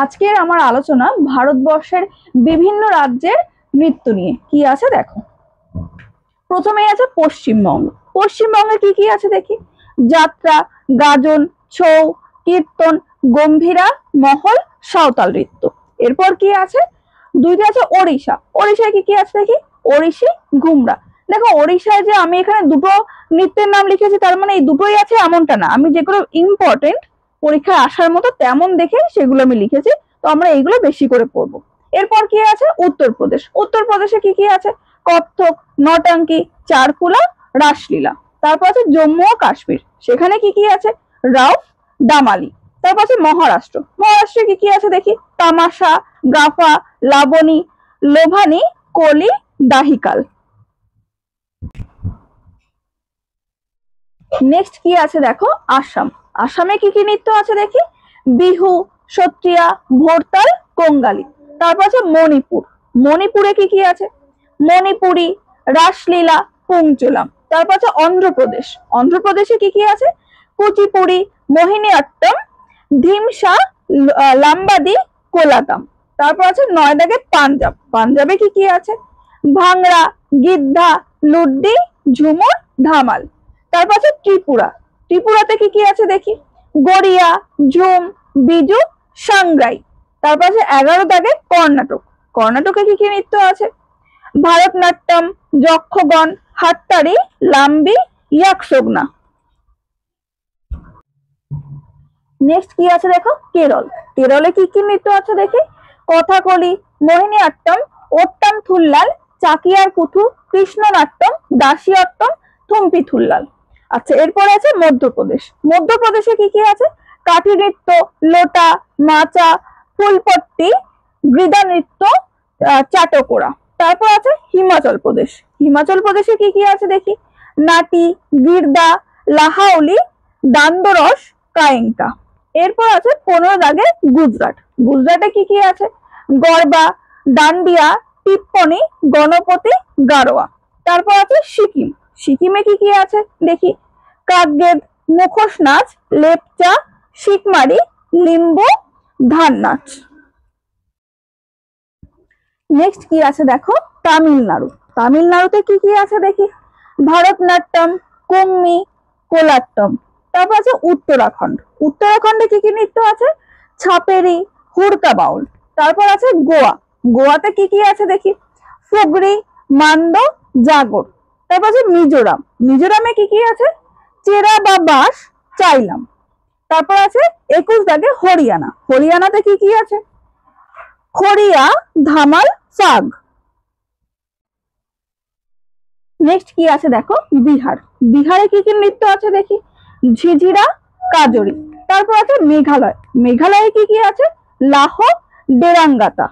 আজকের আমার আলোচনা ভারতবর্ষের বিভিন্ন রাজ্যের নৃত্য নিয়ে। কি আছে দেখো, প্রথমেই আছে পশ্চিমবঙ্গ। পশ্চিমবঙ্গে কি কি আছে দেখি। যাত্রা, গাজন, ছৌ, কীর্তন, গম্ভীরা, মহল, সাঁওতাল নৃত্য। এরপর কি আছে, দুইটা আছে ওড়িশা। ওড়িশায় কি কি আছে দেখি। ওড়িশি, ঘুমরা। দেখো ওড়িশায় যে আমি এখানে দুটো নৃত্যের নাম লিখেছি তার মানে এই দুটোই আছে এমনটা না, আমি যেগুলো ইম্পর্টেন্ট পরীক্ষায় আসার মতো তেমন দেখে সেগুলো আমি লিখেছি, তো আমরা এইগুলো বেশি করে পড়বো। এরপর কি আছে উত্তরপ্রদেশ। উত্তরপ্রদেশে কি কি আছে, কত্থক, নটাঙ্কি, চারকুলা, রাসলীলা। তারপর আছে জম্মু ও কাশ্মীর, সেখানে কি কি আছে, রাউফ, দামালি। তারপর আছে মহারাষ্ট্র। মহারাষ্ট্রে কি কি আছে দেখি, তামাশা, গাফা, লাবণী, লোভানি, কলি, দাহিকাল। নেক্সট কি আছে দেখো, আসাম। আসামে কি কি নৃত্য আছে দেখি, বিহু, সত্রিয়া, ভোরতাল, কোঙ্গালি। তারপর আছে মণিপুর। মণিপুরে কি কি আছে, মণিপুরি, রাসলীলা, পুংচুলাম। তারপর আছে অন্ধ্রপ্রদেশ। অন্ধ্রপ্রদেশে কি কি আছে, কুচিপুড়ি, মোহিনীঅট্টম, ধিমসা, লাম্বাদি, কোলাতাম। তারপর আছে 9 দাগে পাঞ্জাব। পাঞ্জাবে কি কি আছে, ভাংড়া, গিদ্ধা, লুড্ডি, ঝুমুর, ধামাল। তারপর আছে ত্রিপুরা। ত্রিপুরাতে কি কি আছে দেখি, গড়িয়া, ঝুম, বিজু, সাংগ্রাই। তারপর আছে 11 দাগে কর্ণাটক। কর্ণাটকে কি কি নৃত্য আছে, ভারতনাট্যম, যক্ষগণ, হাট্টারি, লাম্বি, ইয়াকসোগনা। নেক্সট কি আছে দেখো, কেরল। কেরলে কি কি নৃত্য আছে দেখি, কথাকলি, মোহিনীঅট্টম, ওট্টাম থুল্লাল, চাকিয়ার কুথু, কৃষ্ণনাট্যম, দাসিয়ট্টম, থুম্পি থুল্লাল। আচ্ছা, এরপরে আছে মধ্যপ্রদেশ। মধ্যপ্রদেশে কি কি আছে, কাঠি নৃত্য, লোটা, মাচা, ফুলপট্টি, গৃদা নৃত্য, চাটকোরা। তারপর আছে হিমাচল প্রদেশ। হিমাচল প্রদেশে কি কি আছে দেখি, নাটি, গির্দা, লাহাউলি, দান্দরস, কায়েঙ্কা। এরপর আছে 15 দাগে গুজরাট। গুজরাটে কি কি আছে, গরবা, ডান্ডিয়া, টিপ্পনি, গণপতি, গারোয়া। তারপর আছে সিকিম। সিকিমে কি কি আছে দেখি, কাকগেদ, মুখোশ নাচ, লেপচা, শিকমারি, লিম্বু, ধান নাচ। নেক্সট কি আছে দেখো, তামিলনাড়ু। তামিলনাড়ুতে কি কি আছে দেখি, ভারতনাট্যম, কুম্মি, কোলাট্টম। তারপর আছে উত্তরাখণ্ড। উত্তরাখণ্ডে কি কি নৃত্য আছে, ছাপেরি, হুড়কা বাউল। তারপর আছে গোয়া। গোয়াতে কি কি আছে দেখি, ফুগরি, মান্দ, জাগর। তারপর আছে মিজোরাম। মিজোরামে কি কি আছে, চেরা বা বাঁশ, চাইলাম। তারপর আছে 21 দাগে হরিয়ানা। হরিয়ানাতে কি কি আছে, খড়িয়া, ধামাল, ফাগ। নেক্সট কি আছে দেখো, বিহার। বিহারে কি কি নৃত্য আছে দেখি, ঝিঝিরা, কাজরি। তারপর আছে মেঘালয়। মেঘালয়ে কি কি আছে, লাহ, ডেরাঙ্গাতা।